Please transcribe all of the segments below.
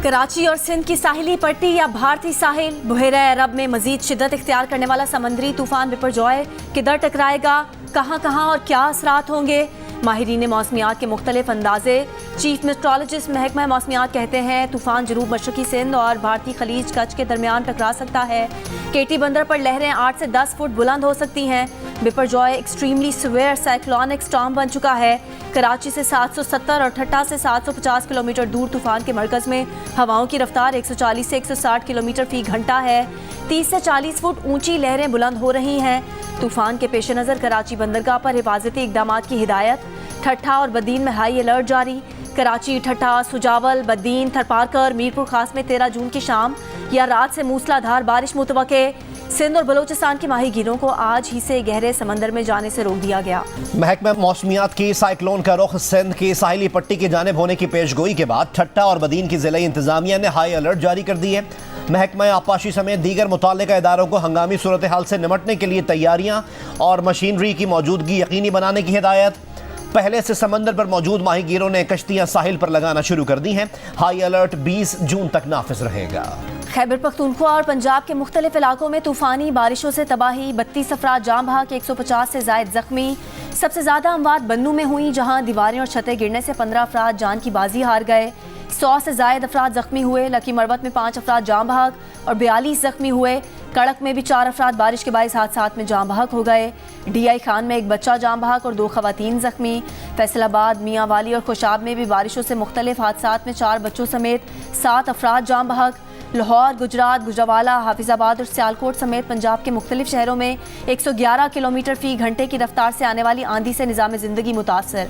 کراچی اور سندھ کی ساحلی پٹی یا بھارتی ساحل بحیرہ عرب میں مزید شدت اختیار کرنے والا سمندری طوفان بپرجوائے کدھر ٹکرائے گا، کہاں اور کیا اثرات ہوں گے؟ ماہرین موسمیات کے مختلف اندازے۔ چیف میٹرولوجسٹ محکمہ موسمیات کہتے ہیں طوفان جنوب مشرقی سندھ اور بھارتی خلیج کچھ کے درمیان ٹکرا سکتا ہے۔ کیٹی بندر پر لہریں 8 سے 10 فٹ بلند ہو سکتی ہیں۔ بپرجوائے ایکسٹریملی سیویئر سائیکلونک سٹارم بن چکا ہے۔ کراچی سے 770 اور ٹھٹہ سے 750 کلومیٹر دور طوفان کے مرکز میں ہواؤں کی رفتار 140 سے 160 کلومیٹر فی گھنٹہ ہے۔ 30 سے 40 فٹ اونچی لہریں بلند ہو رہی ہیں۔ طوفان کے پیش نظر کراچی بندرگاہ پر حفاظتی اقدامات کی ہدایت۔ ٹھٹہ اور بدین میں ہائی الرٹ جاری۔ کراچی، ٹھٹہ، سجاول، بدین، تھرپارکر، میرپور خاص میں 13 جون کی شام یا رات سے موسلا دھار بارش متوقع۔ سندھ اور بلوچستان کے ماہی گیروں کو آج ہی سے گہرے سمندر میں جانے سے روک دیا گیا۔ محکمہ موسمیات کی سائیکلون کا رخ سندھ کی ساحلی پٹی کی جانب ہونے کی پیش گوئی کے بعد ٹھٹہ اور بدین کی ضلعی انتظامیہ نے ہائی الرٹ جاری کر دی ہے۔ محکمہ آبپاشی سمیت دیگر متعلقہ اداروں کو ہنگامی صورتحال سے نمٹنے کے لیے تیاریاں اور مشینری کی موجودگی یقینی بنانے کی ہدایت۔ پہلے سے سمندر پر موجود ماہی گیروں نے کشتیاں ساحل پر لگانا شروع کر دی ہیں۔ ہائی الرٹ 20 جون تک نافذ رہے گا۔ خیبر پختونخوا اور پنجاب کے مختلف علاقوں میں طوفانی بارشوں سے تباہی، 32 افراد جاں بحق، 150 سے زائد زخمی۔ سب سے زیادہ اموات بنوں میں ہوئی، جہاں دیواریں اور چھتیں گرنے سے 15 افراد جان کی بازی ہار گئے۔ 100 سے زائد افراد زخمی ہوئے۔ لکی مروت میں 5 افراد جاں بحق اور 42 زخمی ہوئے۔ کڑک میں بھی 4 افراد بارش کے باعث حادثات میں جاں بحق ہو گئے۔ ڈی آئی خان میں 1 بچہ جاں بحق اور 2 خواتین زخمی۔ فیصل آباد، میاں والی اور خوشاب میں بھی بارشوں سے مختلف حادثات میں 4 بچوں سمیت 7 افراد جاں بحق۔ لاہور، گجرات، گوجرانوالہ، حافظ آباد اور سیالکوٹ سمیت پنجاب کے مختلف شہروں میں 111 کلومیٹر فی گھنٹے کی رفتار سے آنے والی آندھی سے نظام زندگی متاثر۔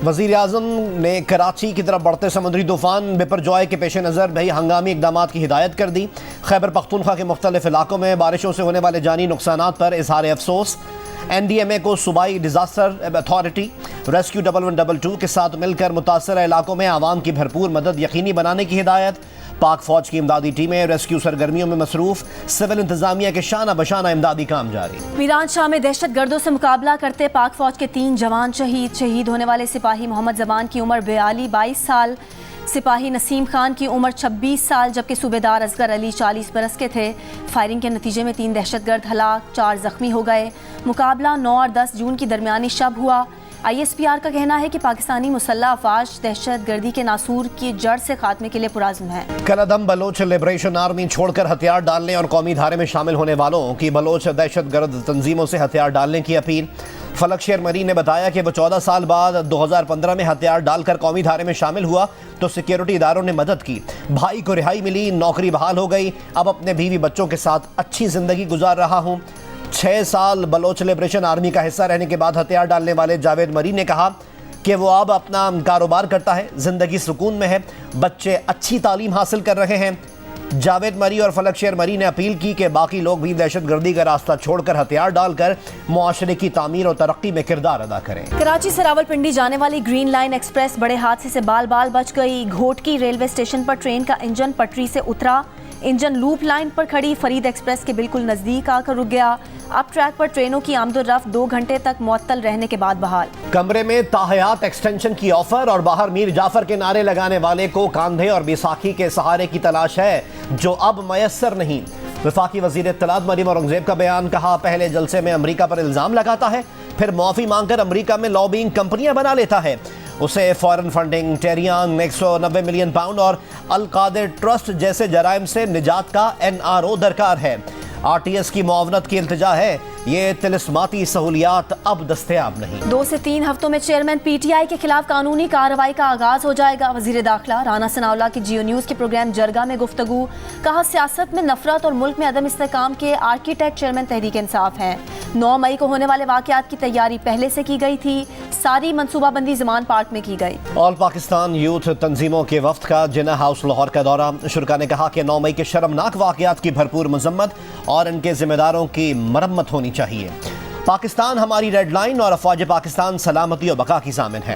وزیر اعظم نے کراچی کی طرف بڑھتے سمندری طوفان بپرجوائے کے پیش نظر بھی ہنگامی اقدامات کی ہدایت کر دی۔ خیبر پختونخوا کے مختلف علاقوں میں بارشوں سے ہونے والے جانی نقصانات پر اظہار افسوس۔ این ڈی ایم اے کو صوبائی ڈیزاسٹر اتھارٹی ریسکیو 1112 کے ساتھ مل کر متاثرہ علاقوں میں عوام کی بھرپور مدد یقینی بنانے کی ہدایت۔ پاک فوج کی امدادی ٹیمیں ریسکیو سرگرمیوں میں مصروف، سول انتظامیہ کے شانہ بشانہ امدادی کام جاری۔ میران شاہ میں دہشت گردوں سے مقابلہ کرتے پاک فوج کے 3 جوان شہید ہونے والے سپاہی محمد زمان کی عمر 22 سال، سپاہی نسیم خان کی عمر 26 سال جبکہ صوبیدار اصغر علی 40 برس کے تھے۔ فائرنگ کے نتیجے میں 3 دہشت گرد ہلاک، 4 زخمی ہو گئے۔ مقابلہ 9 اور 10 جون کی درمیانی شب ہوا۔ آئی ایس پی آر کا کہنا ہے کہ پاکستانی مسلح افواج دہشت گردی کے ناسور کی جڑ سے خاتمے کے لیے پرعزم ہے۔ کلعدم بلوچ لبریشن آرمی چھوڑ کر ہتھیار ڈالنے اور قومی دھارے میں شامل ہونے والوں کی بلوچ دہشت گرد تنظیموں سے ہتھیار ڈالنے کی اپیل۔ فلک شیر مری نے بتایا کہ وہ 14 سال بعد 2015 میں ہتھیار ڈال کر قومی دھارے میں شامل ہوا تو سیکیورٹی اداروں نے مدد کی، بھائی کو رہائی ملی، نوکری بحال ہو گئی، اب اپنے بیوی بچوں کے ساتھ اچھی زندگی گزار رہا ہوں۔ 6 سال بلوچ لبریشن آرمی کا حصہ رہنے کے بعد ہتھیار ڈالنے والے جاوید مری نے کہا کہ وہ اب اپنا کاروبار کرتا ہے، زندگی سکون میں ہے، بچے اچھی تعلیم حاصل کر رہے ہیں۔ جاوید مری اور فلک شیر مری نے اپیل کی کہ باقی لوگ بھی دہشت گردی کا راستہ چھوڑ کر ہتھیار ڈال کر معاشرے کی تعمیر اور ترقی میں کردار ادا کریں۔ کراچی سے راولپنڈی جانے والی گرین لائن ایکسپریس بڑے حادثے سے بال بچ گئی۔ گھوٹکی ریلوے اسٹیشن پر ٹرین کا انجن پٹری سے اترا، انجن لوپ لائن پر کھڑی فرید ایکسپریس کے بالکل نزدیک آ کر رک گیا۔ اب ٹریک پر ٹرینوں کی آمد و رفت 2 گھنٹے تک معطل رہنے کے بعد بحال۔ کمرے میں تاحیات ایکسٹینشن کی آفر اور باہر میر جعفر کے نعرے لگانے والے کو کاندھے اور بیساکھی کے سہارے کی تلاش ہے جو اب میسر نہیں۔ وفاقی وزیر اطلاعات مریم اورنگزیب کا بیان، کہا پہلے جلسے میں امریکہ پر الزام لگاتا ہے، پھر معافی مانگ کر امریکہ میں لابینگ کمپنیاں بنا لیتا ہے۔ اسے فورن فنڈنگ، ٹیریانگ، 190 ملین پاؤنڈ اور القادر ٹرسٹ جیسے جرائم سے نجات کا NRO درکار ہے۔ RTS کی معاونت کی التجا ہے، یہ طلسماتی سہولیات اب دستیاب نہیں۔ 2 سے 3 ہفتوں میں چیئرمین PTI کے خلاف قانونی کارروائی کا آغاز ہو جائے گا۔ وزیر داخلہ رانا ثناءاللہ کی جیو نیوز کے پروگرام جرگہ میں گفتگو، کہا سیاست میں نفرت اور ملک میں عدم استحکام کے آرکیٹیکٹ چیئرمین تحریک انصاف ہیں۔ 9 مئی کو ہونے والے واقعات کی تیاری پہلے سے کی گئی تھی، ساری منصوبہ بندی زمان پارک میں کی گئی۔ آل پاکستان یوتھ تنظیموں کے وفد کا جناح ہاؤس لاہور کا دورہ، شرکا نے کہا کہ 9 مئی کے شرمناک واقعات کی بھرپور مذمت اور ان کے ذمہ داروں کی مرمت ہونی چاہیے۔ پاکستان ہماری ریڈ لائن اور افواج پاکستان سلامتی و بقا کی ضامن ہے۔